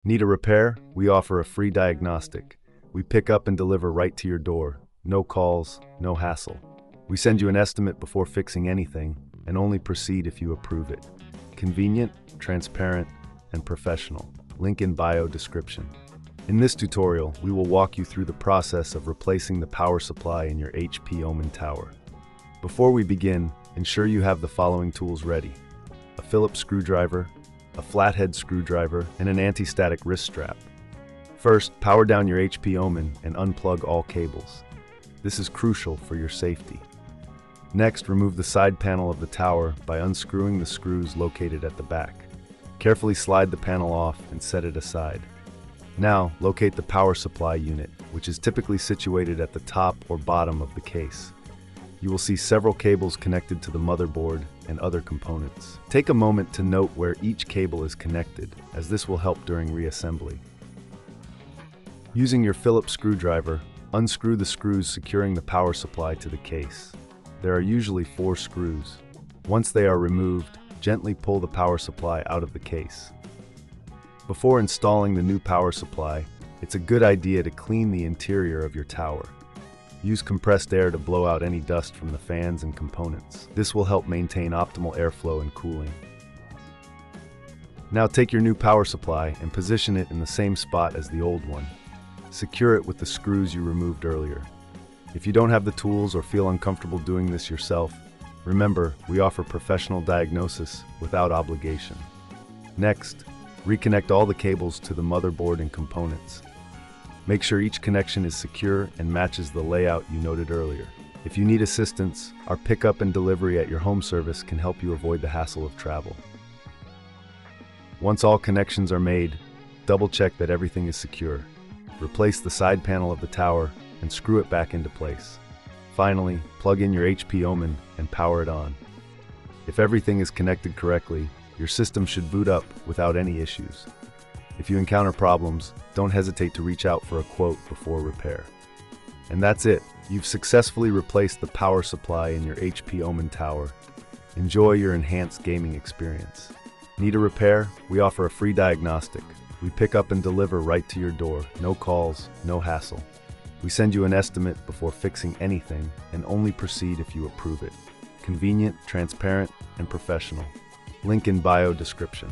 Need a repair? We offer a free diagnostic. We pick up and deliver right to your door. No calls, no hassle. We send you an estimate before fixing anything and only proceed if you approve it. Convenient, transparent, and professional. Link in bio description. In this tutorial, we will walk you through the process of replacing the power supply in your HP Omen tower. Before we begin, ensure you have the following tools ready: a Phillips screwdriver, a flathead screwdriver, and an anti-static wrist strap. First, power down your HP Omen and unplug all cables. This is crucial for your safety. Next, remove the side panel of the tower by unscrewing the screws located at the back. Carefully slide the panel off and set it aside. Now, locate the power supply unit, which is typically situated at the top or bottom of the case. You will see several cables connected to the motherboard and other components. Take a moment to note where each cable is connected, as this will help during reassembly. Using your Phillips screwdriver, unscrew the screws securing the power supply to the case. There are usually 4 screws. Once they are removed, gently pull the power supply out of the case. Before installing the new power supply, it's a good idea to clean the interior of your tower. Use compressed air to blow out any dust from the fans and components. This will help maintain optimal airflow and cooling. Now take your new power supply and position it in the same spot as the old one. Secure it with the screws you removed earlier. If you don't have the tools or feel uncomfortable doing this yourself, remember, we offer professional diagnosis without obligation. Next, reconnect all the cables to the motherboard and components. Make sure each connection is secure and matches the layout you noted earlier. If you need assistance, our pickup and delivery at your home service can help you avoid the hassle of travel. Once all connections are made, double-check that everything is secure. Replace the side panel of the tower and screw it back into place. Finally, plug in your HP Omen and power it on. If everything is connected correctly, your system should boot up without any issues. If you encounter problems, don't hesitate to reach out for a quote before repair. And that's it. You've successfully replaced the power supply in your HP Omen tower. Enjoy your enhanced gaming experience. Need a repair? We offer a free diagnostic. We pick up and deliver right to your door. No calls, no hassle. We send you an estimate before fixing anything and only proceed if you approve it. Convenient, transparent, and professional. Link in bio description.